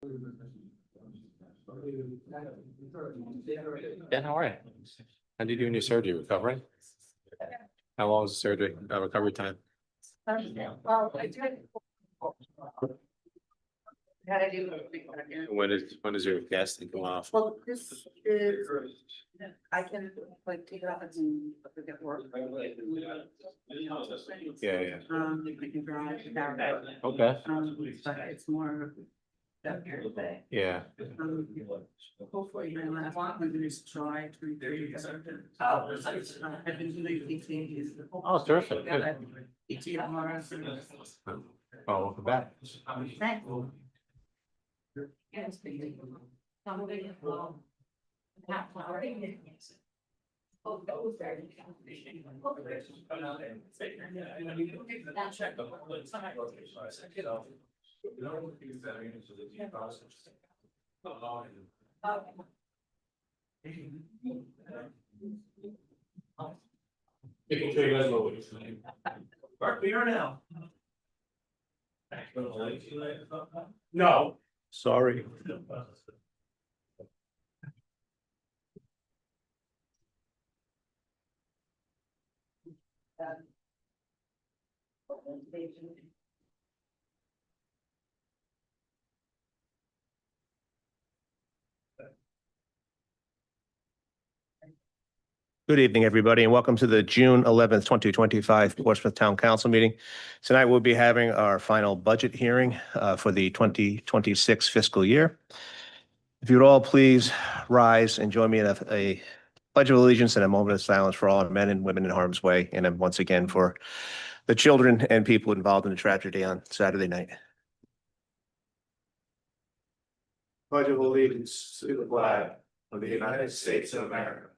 Yeah, how are you? How did you do in your surgery? Recovering? How long was the surgery, recovery time? Well, I did. How to do. When is your gas thing go off? Well, this is, I can like take it off and forget work. Yeah, yeah. I can drive it down. Okay. But it's more. Yeah. Hopefully my last one is July 23. I've been doing PT. Oh, terrific. Good. PT tomorrow. Oh, welcome back. Thanks. No. Sorry. Good evening, everybody, and welcome to the June 11th, 2025 Portsmouth Town Council meeting. Tonight, we'll be having our final budget hearing for the 2026 fiscal year. If you'd all please rise and join me in a pledge of allegiance and a moment of silence for all men and women in harm's way, and then once again for the children and people involved in the tragedy on Saturday night. Pledge of allegiance to the flag of the United States of America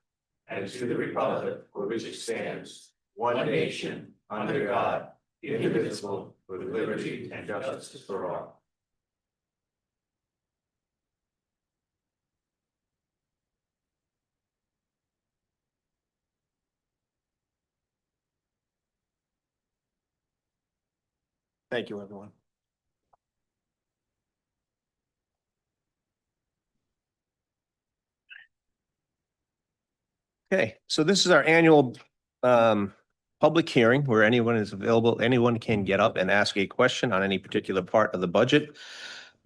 and to the republic for which it stands, one nation, under God, indivisible, with liberty and justice for all. Thank you, everyone. Okay, so this is our annual public hearing where anyone is available. Anyone can get up and ask a question on any particular part of the budget.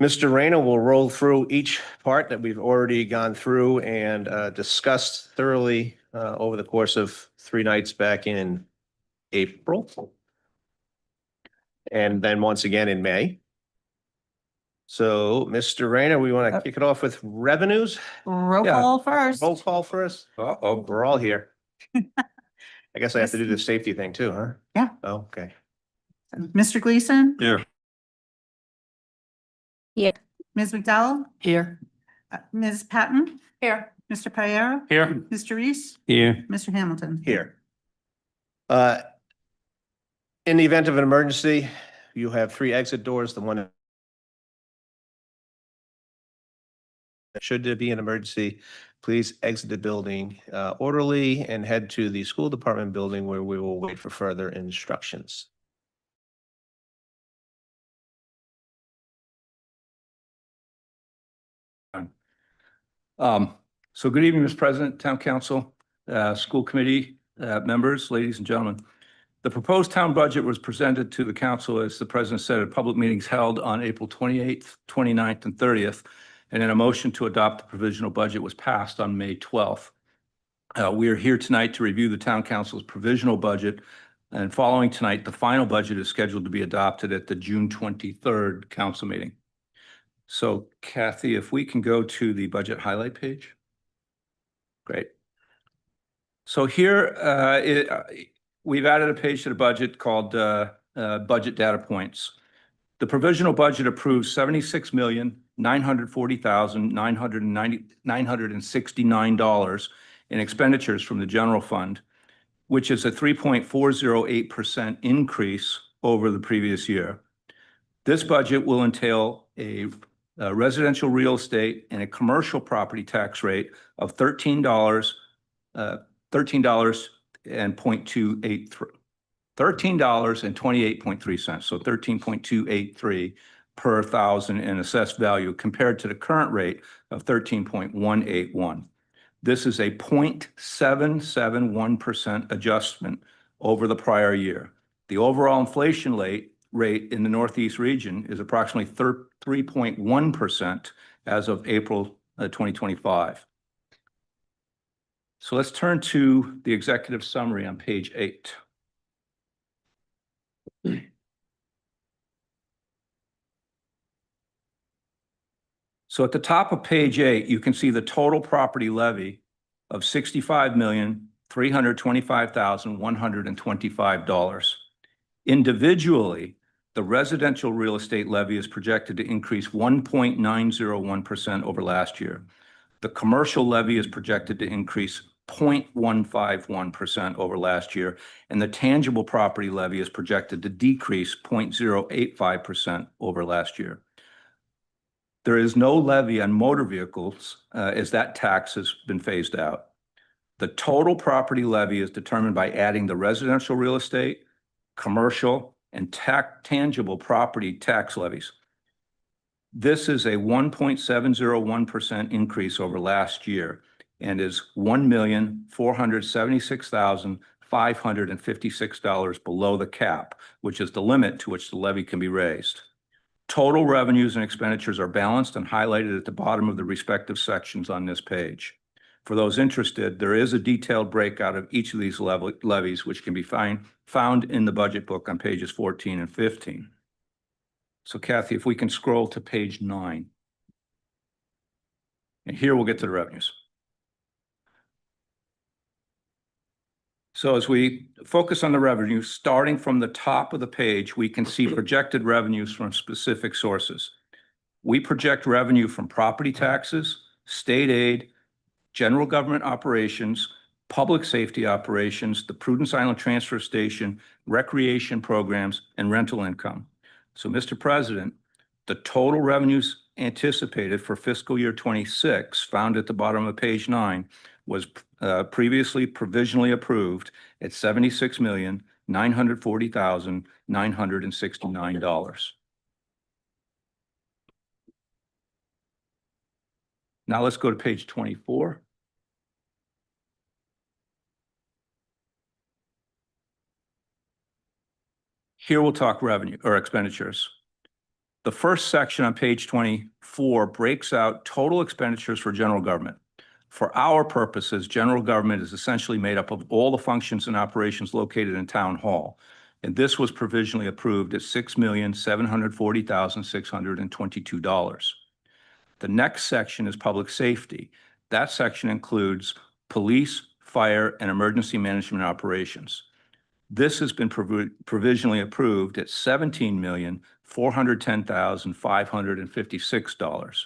Mr. Rayner will roll through each part that we've already gone through and discussed thoroughly over the course of 3 nights back in April. And then once again in May. So, Mr. Rayner, we want to kick it off with revenues. Roll Yeah. call first. Roll call first. Uh-oh, we're all here. I guess I have to do the safety thing too, huh? Yeah. Oh, okay. Mr. Gleason? Here. Here. Ms. McDowell? Here. Ms. Patton? Here. Mr. Piero? Here. Mr. Reese? Here. Mr. Hamilton? Here. In the event of an emergency, you have 3 exit doors. The one should there be an emergency, please exit the building orderly and head to the school department building where we will wait for further instructions. So good evening, Mr. President, Town Council, School Committee members, ladies and gentlemen. The proposed town budget was presented to the council, as the president said, at public meetings held on April 28th, 29th, and 30th. And then a motion to adopt the provisional budget was passed on May 12th. We are here tonight to review the town council's provisional budget. And following tonight, the final budget is scheduled to be adopted at the June 23rd council meeting. So Kathy, if we can go to the budget highlight page. Great. So here we've added a page to the budget called budget data points. The provisional budget approves $76,940,969 in expenditures from the general fund, which is a 3.408% increase over the previous year. This budget will entail a residential real estate and a commercial property tax rate of $13 and $13.28.3. So 13.283 per thousand in assessed value compared to the current rate of 13.181. This is a 0.771% adjustment over the prior year. The overall inflation rate in the Northeast region is approximately 3.1% as of April 2025. So let's turn to the executive summary on page 8. So at the top of page 8, you can see the total property levy of $65,325,125. Individually, the residential real estate levy is projected to increase 1.901% over last year. The commercial levy is projected to increase 0.151% over last year, and the tangible property levy is projected to decrease 0.085% over last year. There is no levy on motor vehicles as that tax has been phased out. The total property levy is determined by adding the residential real estate, commercial, and tangible property tax levies. This is a 1.701% increase over last year and is $1,476,556 below the cap, which is the limit to which the levy can be raised. Total revenues and expenditures are balanced and highlighted at the bottom of the respective sections on this page. For those interested, there is a detailed breakout of each of these levies, which can be found in the budget book on pages 14 and 15. So Kathy, if we can scroll to page 9. And here we'll get to the revenues. So as we focus on the revenue, starting from the top of the page, we can see projected revenues from specific sources. We project revenue from property taxes, state aid, general government operations, public safety operations, the Prudence Island Transfer Station, recreation programs, and rental income. So, Mr. President, the total revenues anticipated for fiscal year 26, found at the bottom of page 9, was previously provisionally approved at $76,940,969. Now let's go to page 24. Here we'll talk revenue or expenditures. The first section on page 24 breaks out total expenditures for general government. For our purposes, general government is essentially made up of all the functions and operations located in Town Hall. And this was provisionally approved at $6,740,622. The next section is public safety. That section includes police, fire, and emergency management operations. This has been provisionally approved at $17,410,556.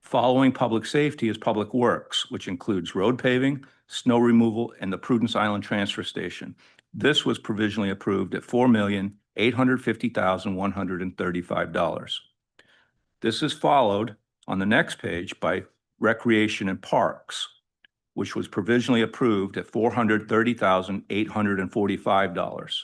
Following public safety is public works, which includes road paving, snow removal, and the Prudence Island Transfer Station. This was provisionally approved at $4,850,135. This is followed on the next page by recreation and parks, which was provisionally approved at $430,845.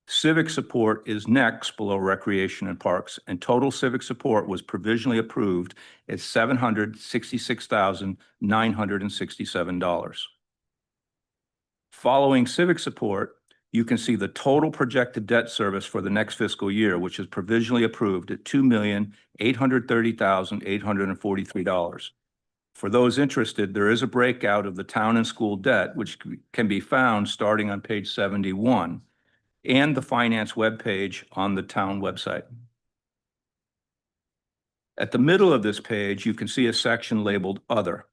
Civic support is next below recreation and parks, and total civic support was provisionally approved at $766,967. Following civic support, you can see the total projected debt service for the next fiscal year, which is provisionally approved at $2,830,843. For those interested, there is a breakout of the town and school debt, which can be found starting on page 71 and the finance webpage on the town website. At the middle of this page, you can see a section labeled Other.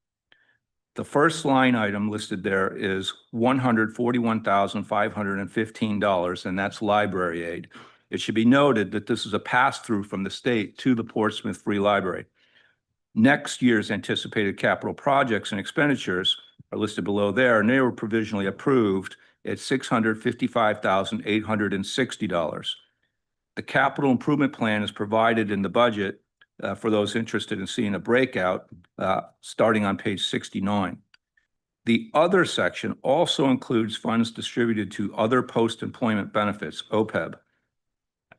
The first line item listed there is $141,515, and that's library aid. It should be noted that this is a pass-through from the state to the Portsmouth Free Library. Next year's anticipated capital projects and expenditures are listed below there, and they were provisionally approved at $655,860. The capital improvement plan is provided in the budget for those interested in seeing a breakout starting on page 69. The other section also includes funds distributed to other post-employment benefits, OPEB.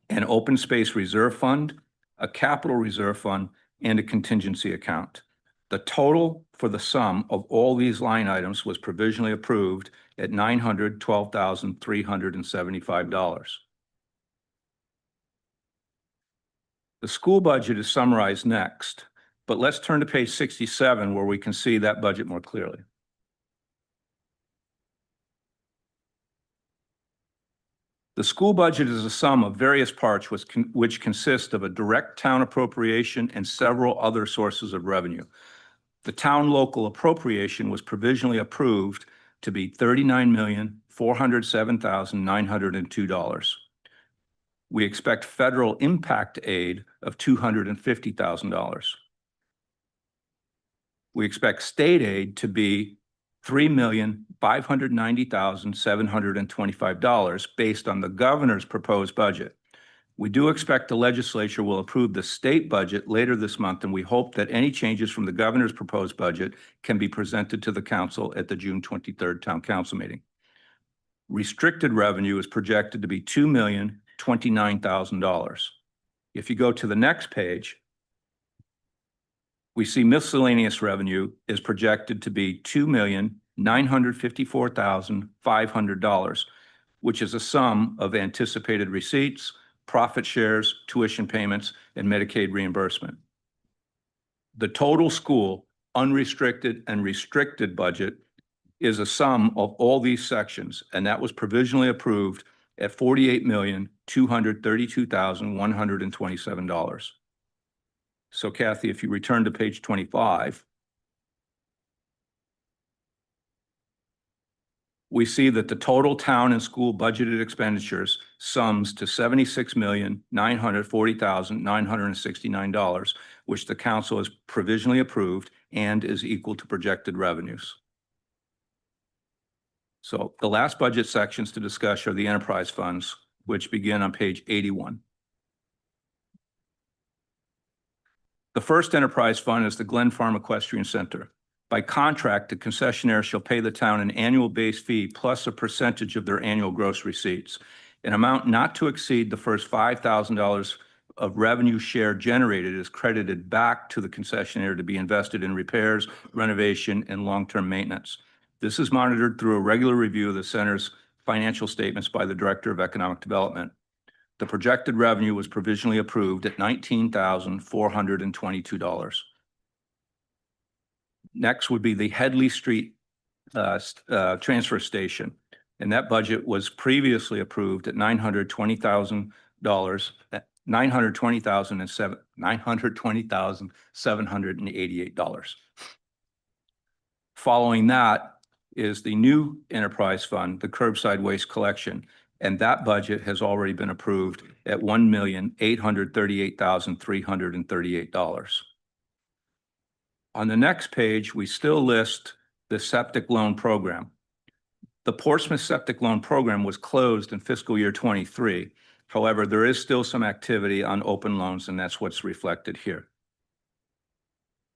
an open space reserve fund, a capital reserve fund, and a contingency account. The total for the sum of all these line items was provisionally approved at $912,375. The school budget is summarized next, but let's turn to page 67 where we can see that budget more clearly. The school budget is a sum of various parts which consist of a direct town appropriation and several other sources of revenue. The town local appropriation was provisionally approved to be $39,407,902. We expect federal impact aid of $250,000. We expect state aid to be $3,590,725 based on the governor's proposed budget. We do expect the legislature will approve the state budget later this month, and we hope that any changes from the governor's proposed budget can be presented to the council at the June 23rd town council meeting. Restricted revenue is projected to be $2,029,000. If you go to the next page, we see miscellaneous revenue is projected to be $2,954,500, which is a sum of anticipated receipts, profit shares, tuition payments, and Medicaid reimbursement. The total school unrestricted and restricted budget is a sum of all these sections, and that was provisionally approved at $48,232,127. So Kathy, if you return to page 25, we see that the total town and school budgeted expenditures sums to $76,940,969, which the council has provisionally approved and is equal to projected revenues. So the last budget sections to discuss are the enterprise funds, which begin on page 81. The first enterprise fund is the Glen Farm Equestrian Center. By contract, the concessionaire shall pay the town an annual base fee plus a percentage of their annual gross receipts, an amount not to exceed the first $5,000 of revenue share generated is credited back to the concessionaire to be invested in repairs, renovation, and long-term maintenance. This is monitored through a regular review of the center's financial statements by the Director of Economic Development. The projected revenue was provisionally approved at $19,422. Next would be the Headley Street transfer station, and that budget was previously approved at $920,788. Following that is the new enterprise fund, the curbside waste collection, and that budget has already been approved at $1,838,338. On the next page, we still list the septic loan program. The Portsmouth Septic Loan Program was closed in fiscal year 23. However, there is still some activity on open loans, and that's what's reflected here.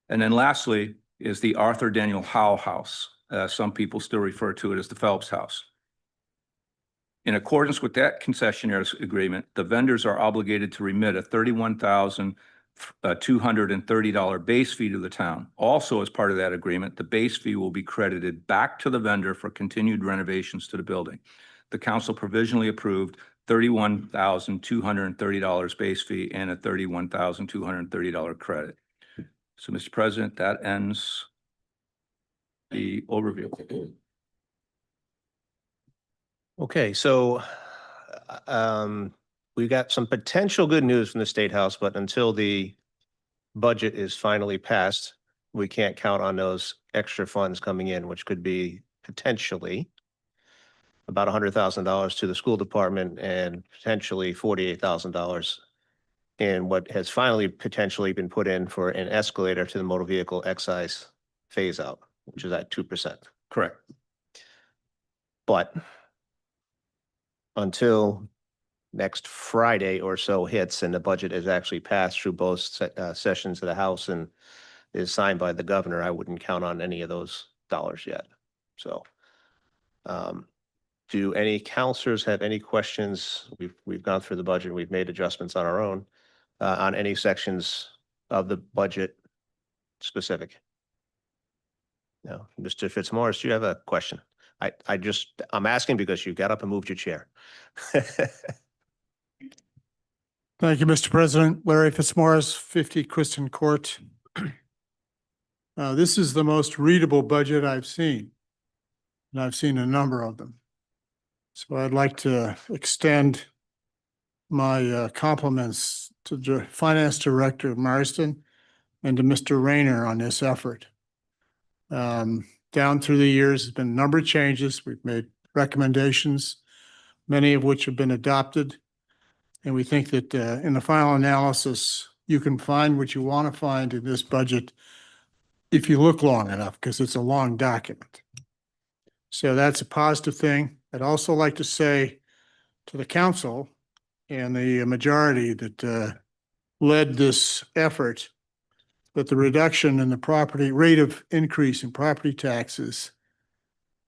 And then lastly is the Arthur Daniel Howe House. Some people still refer to it as the Phelps House. In accordance with that concessionaire's agreement, the vendors are obligated to remit a $31,230 base fee to the town. Also, as part of that agreement, the base fee will be credited back to the vendor for continued renovations to the building. The council provisionally approved $31,230 base fee and a $31,230 credit. So, Mr. President, that ends the overview. Okay, so we got some potential good news from the State House, but until the budget is finally passed, we can't count on those extra funds coming in, which could be potentially about $100,000 to the school department and potentially $48,000 in what has finally potentially been put in for an escalator to the motor vehicle excise phase out, which is at 2%. Correct. But until next Friday or so hits and the budget is actually passed through both sessions of the House and is signed by the governor, I wouldn't count on any of those dollars yet. So Do any counselors have any questions? We've gone through the budget. We've made adjustments on our own on any sections of the budget specific. No, Mr. Fitzmaurice, do you have a question? I'm asking because you got up and moved your chair. Thank you, Mr. President. Larry Fitzmaurice, 50 Kristen Court. This is the most readable budget I've seen, and I've seen a number of them. So I'd like to extend my compliments to the Finance Director Marston and to Mr. Rayner on this effort. Down through the years, there's been a number of changes. We've made recommendations, many of which have been adopted. And we think that in the final analysis, you can find what you want to find in this budget if you look long enough, because it's a long document. So that's a positive thing. I'd also like to say to the council and the majority that led this effort that the reduction in the property rate of increase in property taxes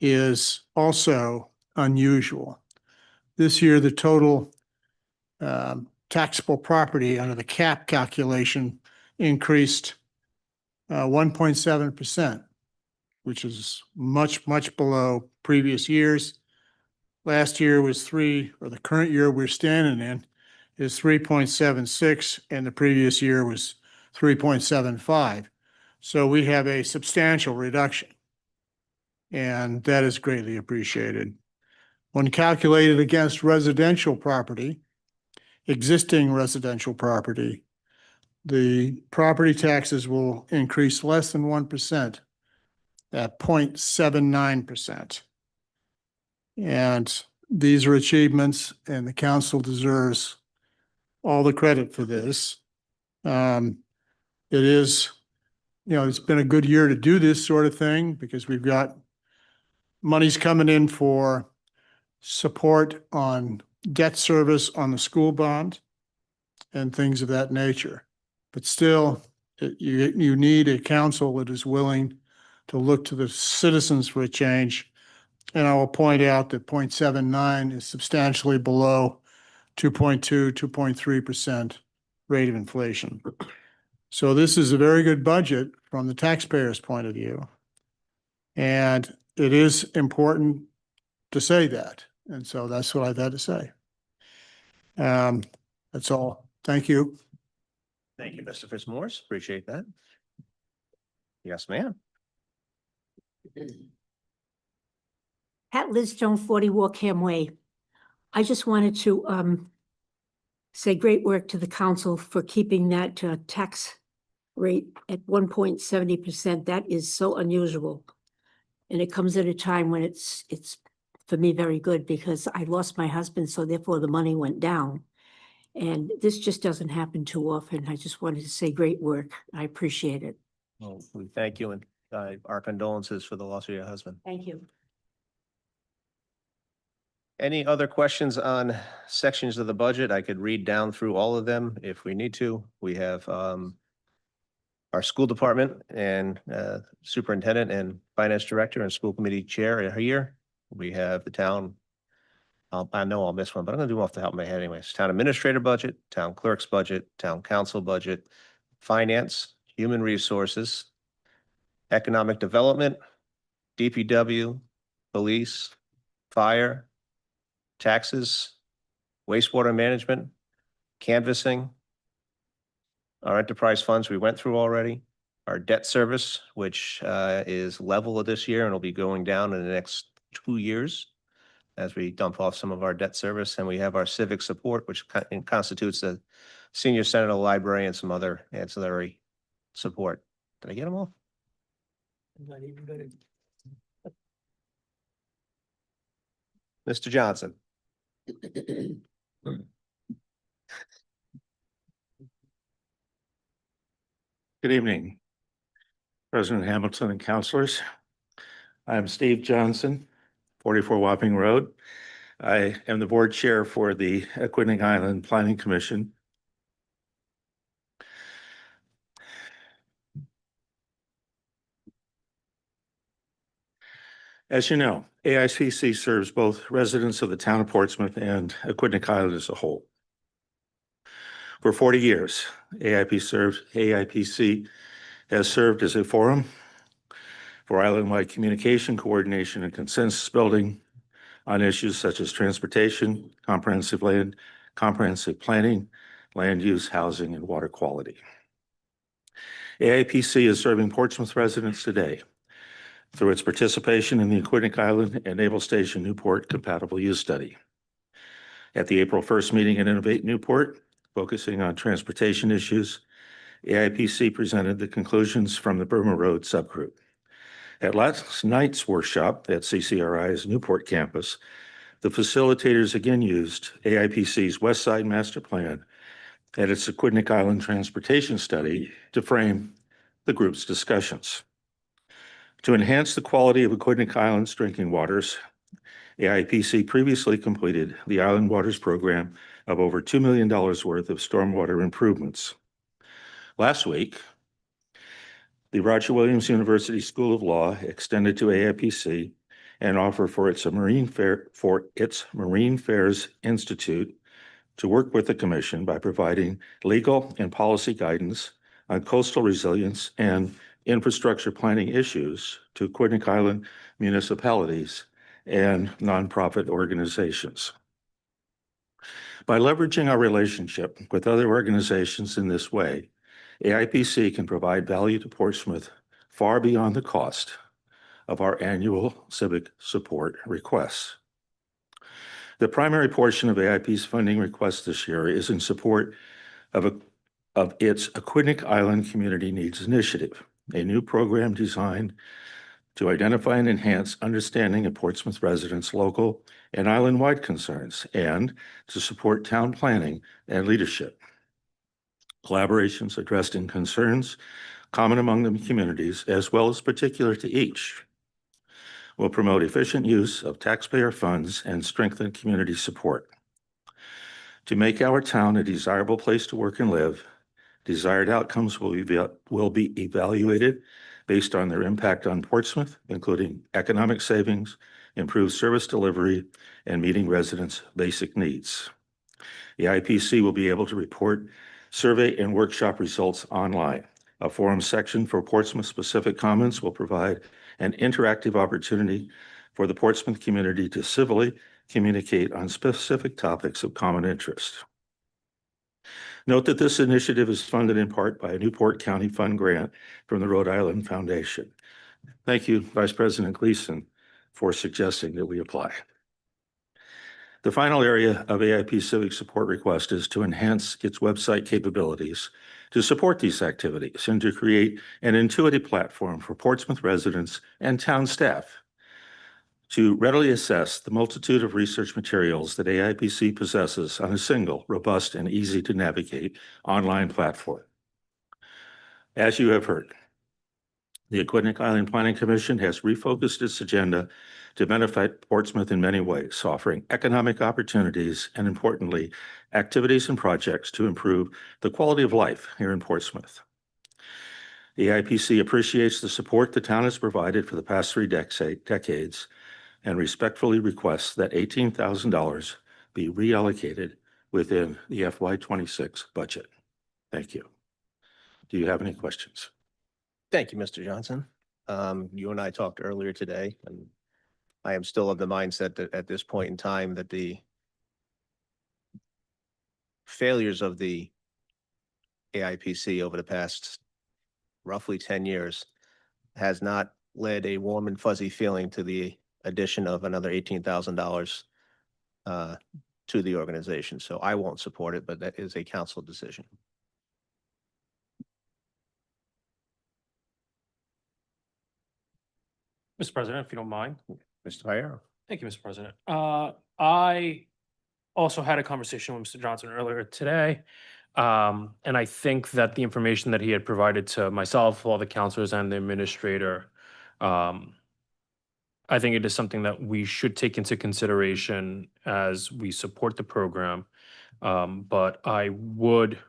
is also unusual. This year, the total taxable property under the cap calculation increased 1.7%, which is much, much below previous years. Last year was the current year we're standing in is 3.76, and the previous year was 3.75. So we have a substantial reduction, and that is greatly appreciated. When calculated against residential property, existing residential property, the property taxes will increase less than 1% at 0.79%. And these are achievements, and the council deserves all the credit for this. It is, it's been a good year to do this sort of thing because we've got monies coming in for support on debt service on the school bond and things of that nature. But still, you need a council that is willing to look to the citizens for a change. And I will point out that 0.79 is substantially below 2.2, 2.3% rate of inflation. So this is a very good budget from the taxpayer's point of view. And it is important to say that. And so that's what I've had to say. That's all. Thank you. Thank you, Mr. Fitzmaurice. Appreciate that. Yes, ma'am. Pat Lisstone, 40 Walkham Way. I just wanted to say great work to the council for keeping that tax rate at 1.70%. That is so unusual. And it comes at a time when it's for me very good because I lost my husband, so therefore the money went down. And this just doesn't happen too often. I just wanted to say great work. I appreciate it. Well, we thank you and our condolences for the loss of your husband. Thank you. Any other questions on sections of the budget? I could read down through all of them if we need to. We have our school department and superintendent and finance director and school committee chair are here. We have the town. I know I'll miss one, but I'm gonna do them off the top of my head anyways. Town administrator budget, town clerk's budget, town council budget, finance, human resources, economic development, DPW, police, fire, taxes, wastewater management, canvassing, our enterprise funds we went through already, our debt service, which is level this year and will be going down in the next 2 years as we dump off some of our debt service. And we have our civic support, which constitutes the senior center, the library, and some other ancillary support. Did I get them all? Mr. Johnson. Good evening, President Hamilton and councilors. I'm Steve Johnson, 44 Wapping Road. I am the board chair for the Aquidneck Island Planning Commission. As you know, AIPC serves both residents of the town of Portsmouth and Aquidneck Island as a whole. For 40 years, AIPC has served as a forum for island-wide communication, coordination, and consensus building on issues such as transportation, comprehensive planning, land use, housing, and water quality. AIPC is serving Portsmouth residents today through its participation in the Aquidneck Island and Naval Station Newport Compatible Use Study. At the April 1st meeting at Innovate Newport, focusing on transportation issues, AIPC presented the conclusions from the Burma Road subgroup. At last night's workshop at CCRI's Newport campus, the facilitators again used AIPC's West Side Master Plan and its Aquidneck Island Transportation Study to frame the group's discussions. To enhance the quality of Aquidneck Island's drinking waters, AIPC previously completed the Island Waters program of over $2 million worth of stormwater improvements. Last week, the Roger Williams University School of Law extended to AIPC an offer for its Marine Affairs Institute to work with the Commission by providing legal and policy guidance on coastal resilience and infrastructure planning issues to Aquidneck Island municipalities and nonprofit organizations. By leveraging our relationship with other organizations in this way, AIPC can provide value to Portsmouth far beyond the cost of our annual civic support requests. The primary portion of AIP's funding request this year is in support of its Aquidneck Island Community Needs Initiative, a new program designed to identify and enhance understanding of Portsmouth residents' local and island-wide concerns and to support town planning and leadership. Collaborations addressing concerns common among the communities, as well as particular to each, will promote efficient use of taxpayer funds and strengthen community support. To make our town a desirable place to work and live, desired outcomes will be evaluated based on their impact on Portsmouth, including economic savings, improved service delivery, and meeting residents' basic needs. The IPC will be able to report survey and workshop results online. A forum section for Portsmouth-specific comments will provide an interactive opportunity for the Portsmouth community to civilly communicate on specific topics of common interest. Note that this initiative is funded in part by a Newport County Fund grant from the Rhode Island Foundation. Thank you, Vice President Gleason, for suggesting that we apply. The final area of AIP Civic Support request is to enhance its website capabilities to support these activities and to create an intuitive platform for Portsmouth residents and town staff to readily assess the multitude of research materials that AIPC possesses on a single, robust, and easy to navigate online platform. As you have heard, the Aquidneck Island Planning Commission has refocused its agenda to benefit Portsmouth in many ways, offering economic opportunities and, importantly, activities and projects to improve the quality of life here in Portsmouth. The AIPC appreciates the support the town has provided for the past 3 decades and respectfully requests that $18,000 be reallocated within the FY26 budget. Thank you. Do you have any questions? Thank you, Mr. Johnson. You and I talked earlier today, and I am still of the mindset that at this point in time that the failures of the AIPC over the past roughly 10 years has not led a warm and fuzzy feeling to the addition of another $18,000 to the organization. So I won't support it, but that is a council decision. Mr. President, if you don't mind. Mr. Viera. Thank you, Mr. President. I also had a conversation with Mr. Johnson earlier today. And I think that the information that he had provided to myself, all the counselors and the administrator, I think it is something that we should take into consideration as we support the program. But I would,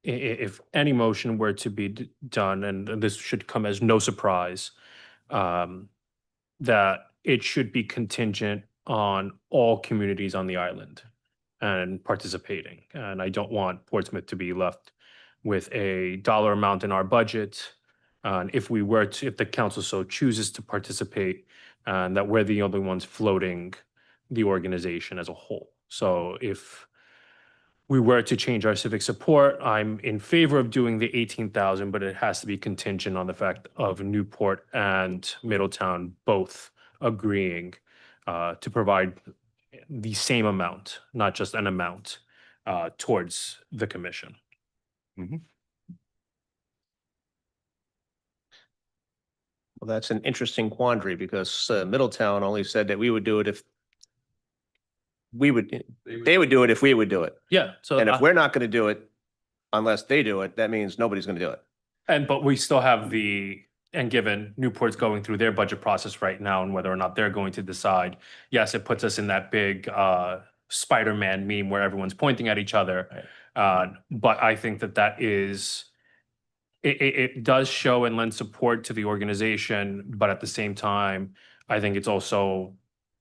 if any motion were to be done, and this should come as no surprise, that it should be contingent on all communities on the island and participating. And I don't want Portsmouth to be left with a dollar amount in our budget. And if the council so chooses to participate, and that we're the only ones floating the organization as a whole. So if we were to change our civic support, I'm in favor of doing the 18,000, but it has to be contingent on the fact of Newport and Middletown both agreeing to provide the same amount, not just an amount, towards the commission. Well, that's an interesting quandary because Middletown only said that we would do it if they would do it if we would do it. Yeah. So And if we're not going to do it unless they do it, that means nobody's going to do it. but we still have and given Newport's going through their budget process right now and whether or not they're going to decide, yes, it puts us in that big Spider-Man meme where everyone's pointing at each other. But I think that is, it does show and lend support to the organization, but at the same time, I think it's also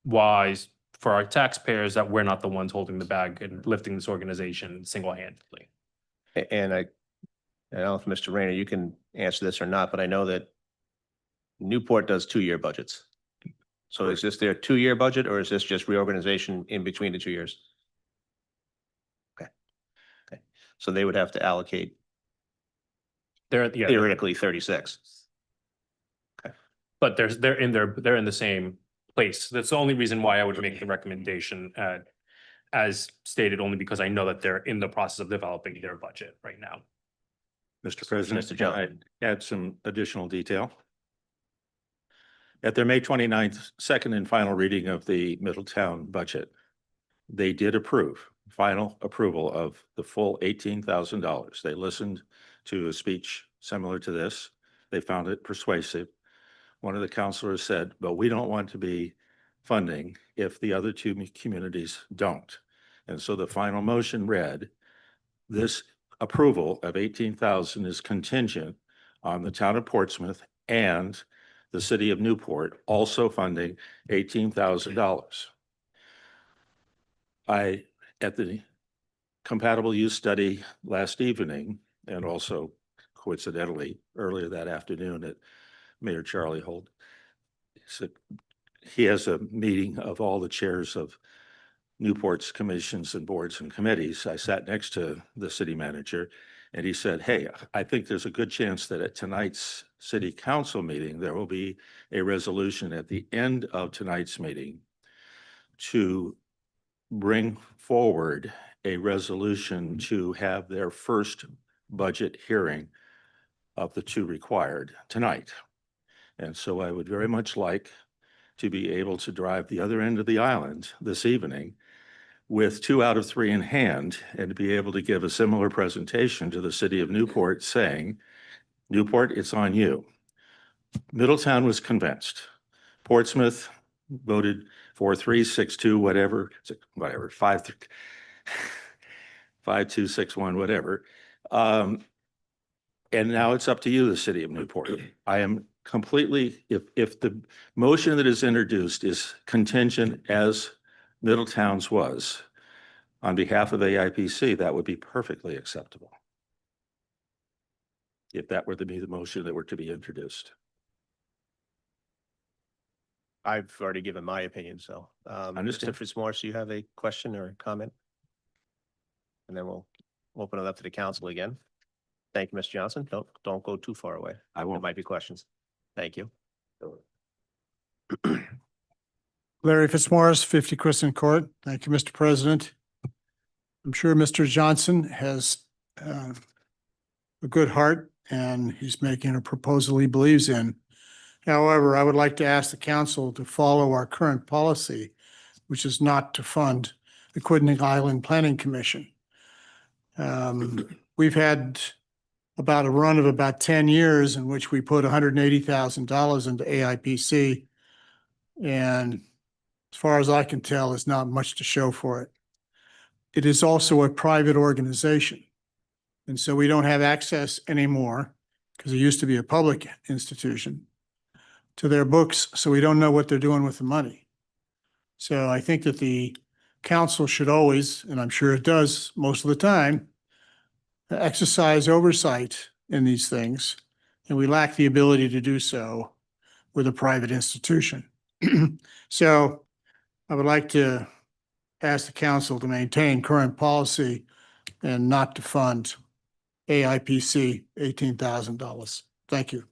wise for our taxpayers that we're not the ones holding the bag and lifting this organization single-handedly. And I don't know if Mr. Rayner, you can answer this or not, but I know that Newport does 2-year budgets. So is this their 2-year budget or is this just reorganization in between the 2 years? Okay. So they would have to allocate They're theoretically 36. but they're in the same place. That's the only reason why I would make the recommendation as stated, only because I know that they're in the process of developing their budget right now. Mr. President, Mr. can Jones. I add some additional detail? At their May 29th, second and final reading of the Middletown budget, they did approve, final approval of the full $18,000. They listened to a speech similar to this. They found it persuasive. One of the counselors said, but we don't want to be funding if the other two communities don't. And so the final motion read, this approval of 18,000 is contingent on the town of Portsmouth and the city of Newport also funding $18,000. At the compatible use study last evening, and also coincidentally earlier that afternoon at Mayor Charlie Holt, he has a meeting of all the chairs of Newport's commissions and boards and committees. I sat next to the city manager and he said, hey, I think there's a good chance that at tonight's city council meeting, there will be a resolution at the end of tonight's meeting to bring forward a resolution to have their first budget hearing of the two required tonight. And so I would very much like to be able to drive the other end of the island this evening with 2 out of 3 in hand and to be able to give a similar presentation to the city of Newport saying, Newport, it's on you. Middletown was convinced. Portsmouth voted 4-3, 6-2, whatever, 5-2, 6-1, whatever. And now it's up to you, the city of Newport. I am completely, if the motion that is introduced is contingent as Middletown's was on behalf of AIPC, that would be perfectly acceptable. If that were to be the motion that were to be introduced. I've already given my opinion, so. Understand. Mr. Fitzmaurice, you have a question or a comment? And then we'll open it up to the council again. Thank you, Ms. Johnson. Don't go too far away. I There won't. might be questions. Thank you. Larry Fitzmaurice, 50 Kristen Court. Thank you, Mr. President. I'm sure Mr. Johnson has a good heart and he's making a proposal he believes in. However, I would like to ask the council to follow our current policy, which is not to fund the Quidnet Island Planning Commission. We've had about a run of about 10 years in which we put $180,000 into AIPC. And as far as I can tell, there's not much to show for it. It is also a private organization. And so we don't have access anymore, because it used to be a public institution, to their books, so we don't know what they're doing with the money. So I think that the council should always, and I'm sure it does most of the time, exercise oversight in these things, and we lack the ability to do so with a private institution. So I would like to ask the council to maintain current policy and not to fund AIPC $18,000. Thank you.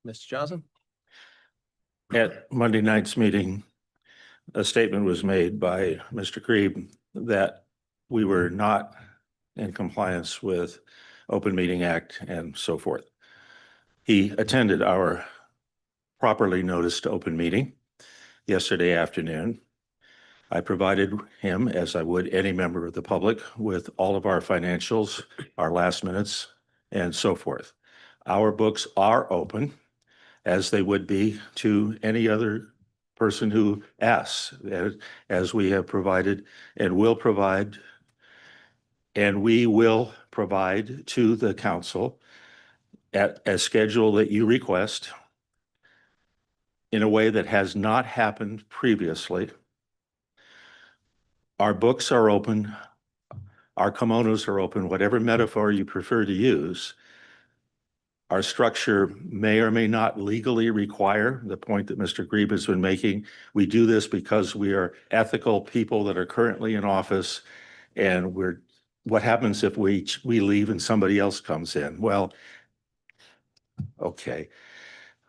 Mr. Johnson? At Monday night's meeting, a statement was made by Mr. Grebe that we were not in compliance with Open Meeting Act and so forth. He attended our properly noticed open meeting yesterday afternoon. I provided him, as I would any member of the public, with all of our financials, our last minutes, and so forth. Our books are open, as they would be to any other person who asks, as we have provided and will provide, and we will provide to the council at a schedule that you request in a way that has not happened previously. Our books are open, our kimonos are open, whatever metaphor you prefer to use. Our structure may or may not legally require the point that Mr. Grebe has been making. We do this because we are ethical people that are currently in office, and what happens if we leave and somebody else comes in? Well, okay,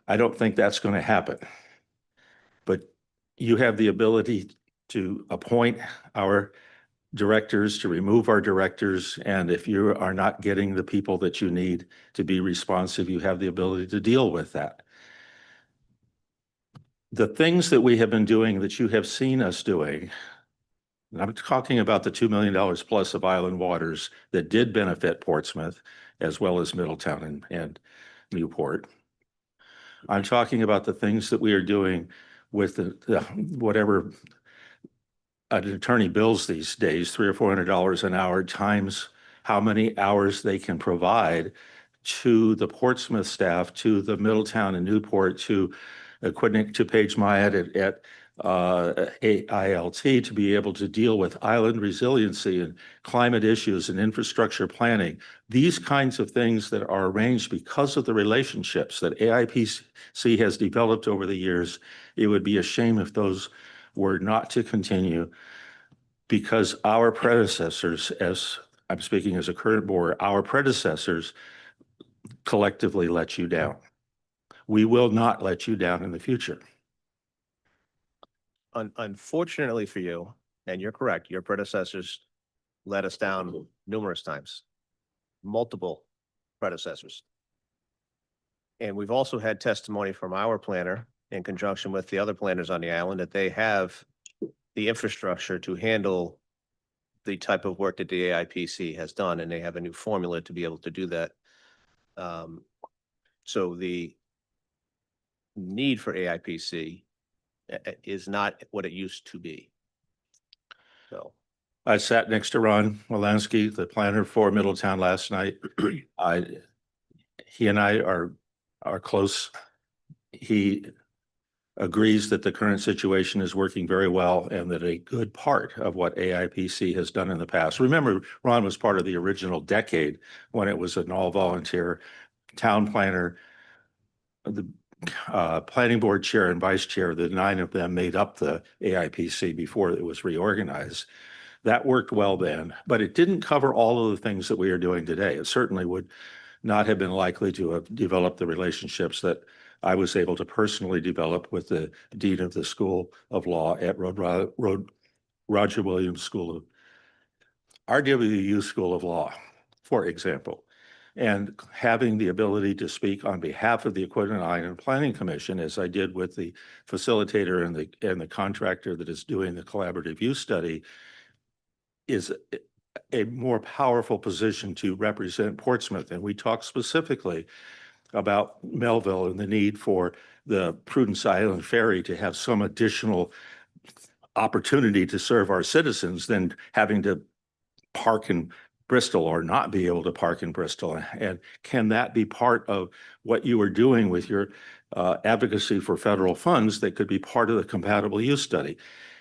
I don't think that's going to happen. But you have the ability to appoint our directors, to remove our directors, and if you are not getting the people that you need to be responsive, you have the ability to deal with that. The things that we have been doing that you have seen us doing, and I'm talking about the $2 million plus of Island Waters that did benefit Portsmouth, as well as Middletown and Newport. I'm talking about the things that we are doing with the whatever an attorney bills these days, $300 or $400 an hour times how many hours they can provide to the Portsmouth staff, to the Middletown and Newport, to Paige Myatt at AILT, to be able to deal with island resiliency and climate issues and infrastructure planning. These kinds of things that are arranged because of the relationships that AIPC has developed over the years. It would be a shame if those were not to continue, because our predecessors, as I'm speaking as a current board, our predecessors collectively let you down. We will not let you down in the future. Unfortunately for you, and you're correct, your predecessors let us down numerous times, multiple predecessors. And we've also had testimony from our planner in conjunction with the other planners on the island that they have the infrastructure to handle the type of work that the AIPC has done, and they have a new formula to be able to do that. So the need for AIPC is not what it used to be. So I sat next to Ron Molansky, the planner for Middletown, last night. He and I are close. He agrees that the current situation is working very well and that a good part of what AIPC has done in the past. Remember, Ron was part of the original decade when it was an all-volunteer town planner, the planning board chair and vice chair. The 9 of them made up the AIPC before it was reorganized. That worked well then, but it didn't cover all of the things that we are doing today. It certainly would not have been likely to have developed the relationships that I was able to personally develop with the dean of the School of Law at Roger Williams School of RWU School of Law, for example, and having the ability to speak on behalf of the Aquidneck Island Planning Commission, as I did with the facilitator and the contractor that is doing the collaborative use study, is a more powerful position to represent Portsmouth. And we talked specifically about Melville and the need for the Prudence Island Ferry to have some additional opportunity to serve our citizens than having to park and Bristol or not be able to park in Bristol? And can that be part of what you are doing with your advocacy for federal funds that could be part of the compatible use study?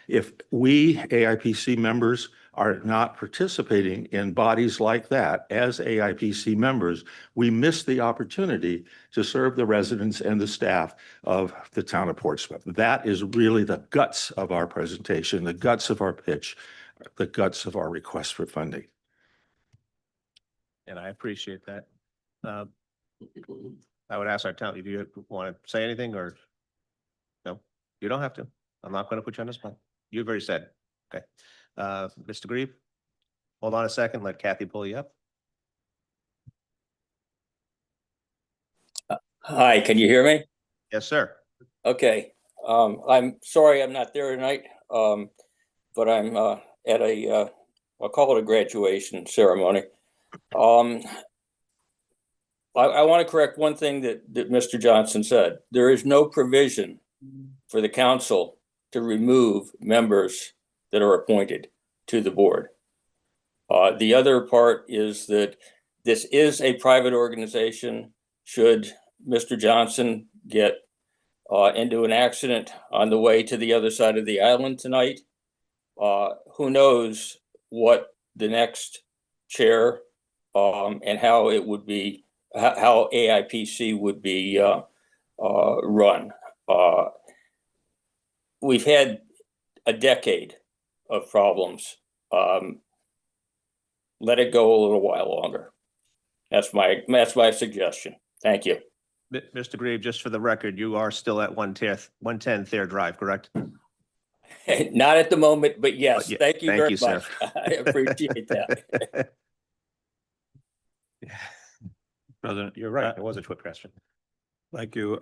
If we AIPC members are not participating in bodies like that as AIPC members, we miss the opportunity to serve the residents and the staff of the town of Portsmouth. That is really the guts of our presentation, the guts of our pitch, the guts of our request for funding. And I appreciate that. I would ask our town, do you want to say anything or? No, you don't have to. I'm not going to put you on the spot. You've already said, okay. Mr. Grieve, hold on a second, let Kathy pull you up. Hi, can you hear me? Yes, sir. Okay, I'm sorry I'm not there tonight, but I'm at a, I'll call it a graduation ceremony. I want to correct one thing that Mr. Johnson said. There is no provision for the council to remove members that are appointed to the board. The other part is that this is a private organization. Should Mr. Johnson get into an accident on the way to the other side of the island tonight, who knows what the next chair and how it would be, how AIPC would be run. We've had a decade of problems. Let it go a little while longer. That's my suggestion. Thank you. Mr. Grieve, just for the record, you are still at 110 Thayer Drive, correct? Not at the moment, but yes, Yeah, thank you thank very you, sir. much. I appreciate that. President. You're right. It was a quick question. Thank you.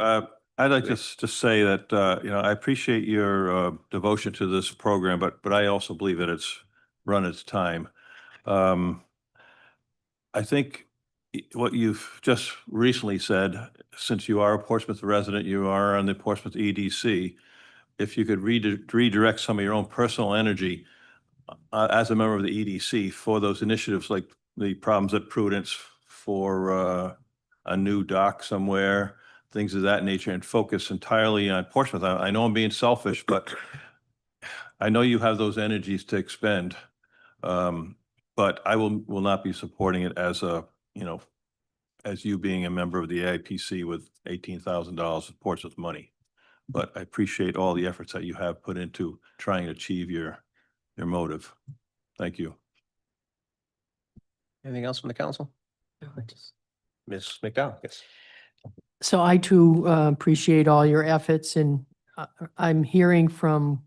I'd like just to say that, I appreciate your devotion to this program, but I also believe that it's run its time. I think what you've just recently said, since you are a Portsmouth resident, you are on the Portsmouth EDC, if you could redirect some of your own personal energy as a member of the EDC for those initiatives like the problems at Prudence, for a new dock somewhere, things of that nature, and focus entirely on Portsmouth. I know I'm being selfish, but I know you have those energies to expend. But I will not be supporting it as a, as you being a member of the AIPC with $18,000 of Portsmouth money. But I appreciate all the efforts that you have put into trying to achieve your motive. Thank you. Anything else from the council? Ms. McDowell, yes. So I too appreciate all your efforts, and I'm hearing from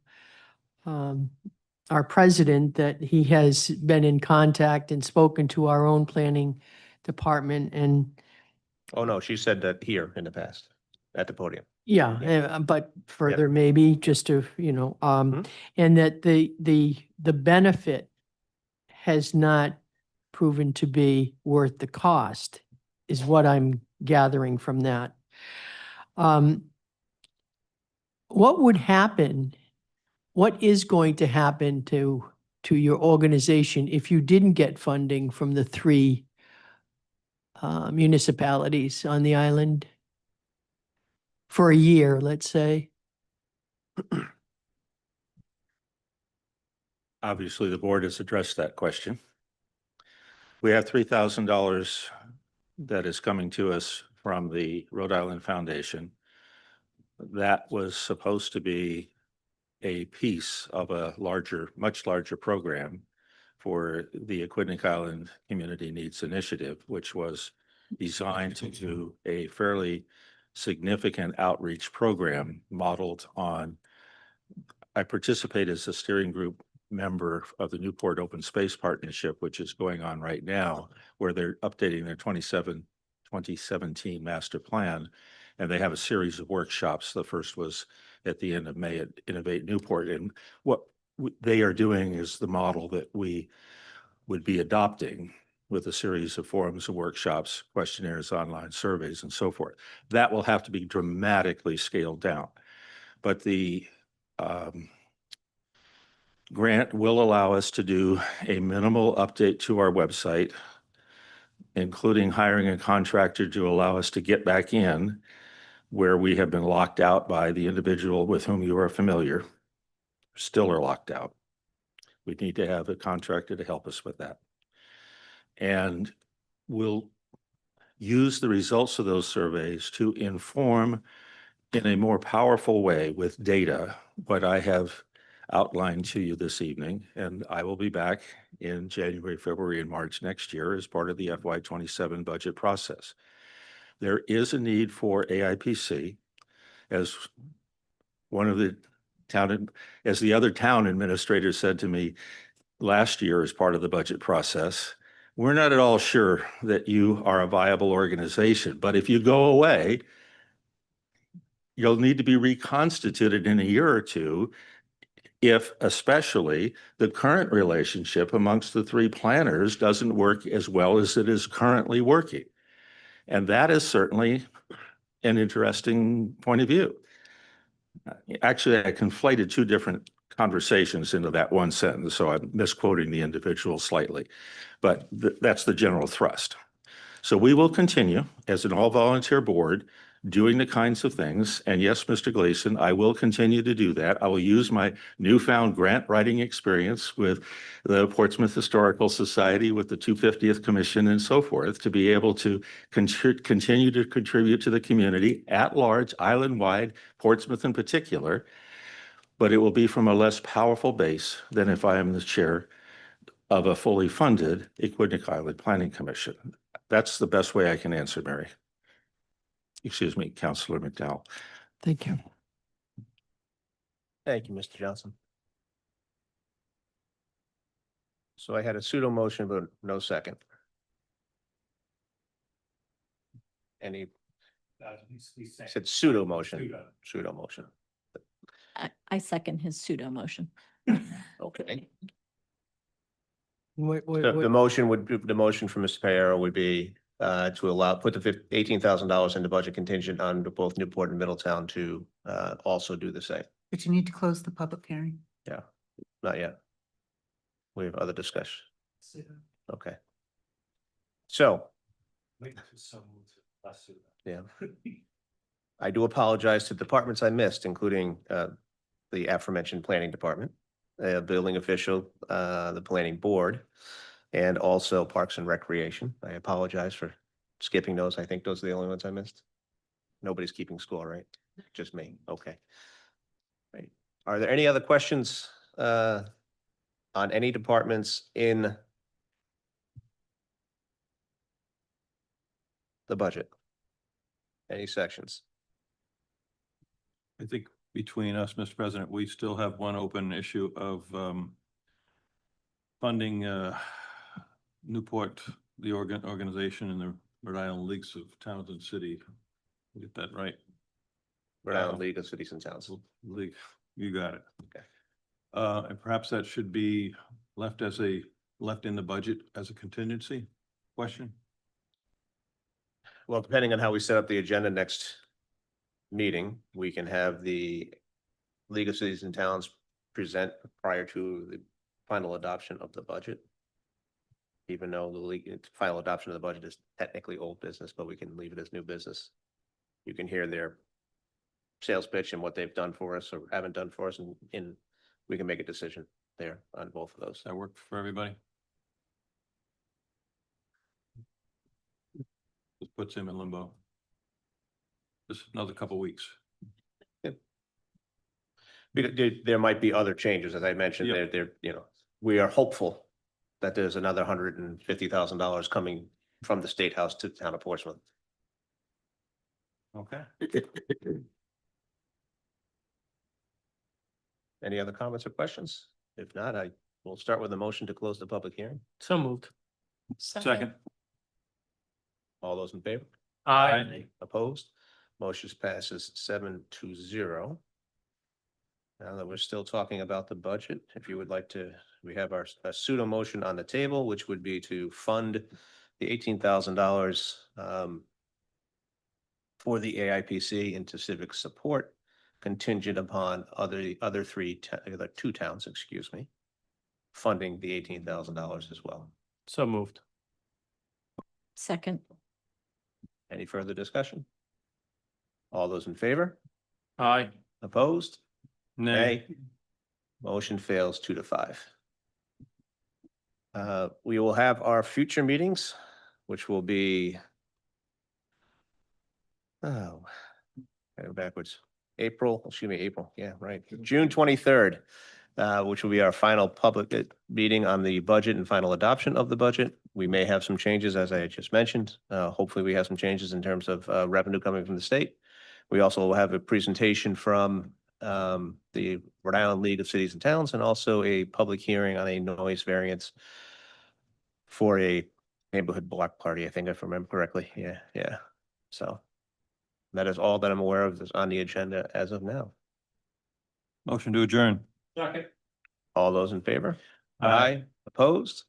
our president that he has been in contact and spoken to our own planning department, and Oh, no, she said that here in the past at the podium. but further maybe just to, and that the benefit has not proven to be worth the cost is what I'm gathering from that. What would happen? What is going to happen to your organization if you didn't get funding from the three municipalities on the island for a year, let's say? Obviously, the board has addressed that question. We have $3,000 that is coming to us from the Rhode Island Foundation. That was supposed to be a piece of a much larger program for the Aquidneck Island Community Needs Initiative, which was designed to do a fairly significant outreach program modeled on. I participate as a steering group member of the Newport Open Space Partnership, which is going on right now, where they're updating their 2017 master plan. And they have a series of workshops. The first was at the end of May at Innovate Newport. And what they are doing is the model that we would be adopting, with a series of forums and workshops, questionnaires, online surveys, and so forth. That will have to be dramatically scaled down. But the grant will allow us to do a minimal update to our website, including hiring a contractor to allow us to get back in where we have been locked out by the individual with whom you are familiar, still are locked out. We need to have a contractor to help us with that. And we'll use the results of those surveys to inform in a more powerful way with data what I have outlined to you this evening. And I will be back in January, February, and March next year as part of the FY27 budget process. There is a need for AIPC, as one of the as the other town administrator said to me last year as part of the budget process. We're not at all sure that you are a viable organization, but if you go away, you'll need to be reconstituted in a year or two if especially the current relationship amongst the three planners doesn't work as well as it is currently working. And that is certainly an interesting point of view. Actually, I conflated two different conversations into that one sentence, so I'm misquoting the individual slightly, but that's the general thrust. So we will continue as an all-volunteer board doing the kinds of things. And yes, Mr. Gleason, I will continue to do that. I will use my newfound grant writing experience with the Portsmouth Historical Society, with the 250th Commission and so forth, to be able to continue to contribute to the community at large, island-wide, Portsmouth in particular. But it will be from a less powerful base than if I am the chair of a fully funded Aquidneck Island Planning Commission. That's the best way I can answer, Mary. Excuse me, Councilor McDowell. Thank you. Thank you, Mr. Johnson. So I had a pseudo motion, but no second. Any? I said pseudo motion. Pseudo motion. I second his pseudo motion. Okay. Wait, wait, So wait. the motion from Mr. Payero would be to put the $18,000 into budget contingent on both Newport and Middletown to also do the same. But you need to close the public hearing. Yeah, not yet. We have other discussion. Okay. So. Yeah. I do apologize to departments I missed, including the aforementioned planning department, building official, the planning board, and also Parks and Recreation. I apologize for skipping those. I think those are the only ones I missed. Nobody's keeping score, right? Just me. Okay. Right. Are there any other questions on any departments in the budget? Any sections? I think between us, Mr. President, we still have one open issue of funding Newport, the organization, and the Rhode Island Leagues of Towns and City. Get that right? Rhode Island League of Cities and Towns. League, you got it. Okay. And perhaps that should be left in the budget as a contingency question. Well, depending on how we set up the agenda next meeting, we can have the League of Cities and Towns present prior to the final adoption of the budget. Even though the final adoption of the budget is technically old business, but we can leave it as new business. You can hear their sales pitch and what they've done for us or haven't done for us, and we can make a decision there on both of those. That work for everybody? This puts him in limbo. Just another couple weeks. There might be other changes, as I mentioned, Yeah. we are hopeful that there's another $150,000 coming from the State House to the town of Portsmouth. Okay. Any other comments or questions? If not, I will start with a motion to close the public hearing. So moved. Second. All those in favor? Aye. Opposed? Motion passes 7-0. Now that we're still talking about the budget, if you would like to, we have a pseudo motion on the table, which would be to fund the $18,000 for the AIPC into civic support contingent upon other two towns, excuse me, funding the $18,000 as well. So moved. Second. Any further discussion? All those in favor? Aye. Opposed? Nay. Motion fails 2-5. We will have our future meetings, which will be oh, go backwards. April, yeah, right. June 23rd, which will be our final public meeting on the budget and final adoption of the budget. We may have some changes, as I had just mentioned. Hopefully, we have some changes in terms of revenue coming from the state. We also will have a presentation from the Rhode Island League of Cities and Towns, and also a public hearing on a noise variance for a neighborhood block party, I think if I remember correctly. Yeah. So that is all that I'm aware of that's on the agenda as of now. Motion to adjourn. Second. All those in favor? Aye. Opposed?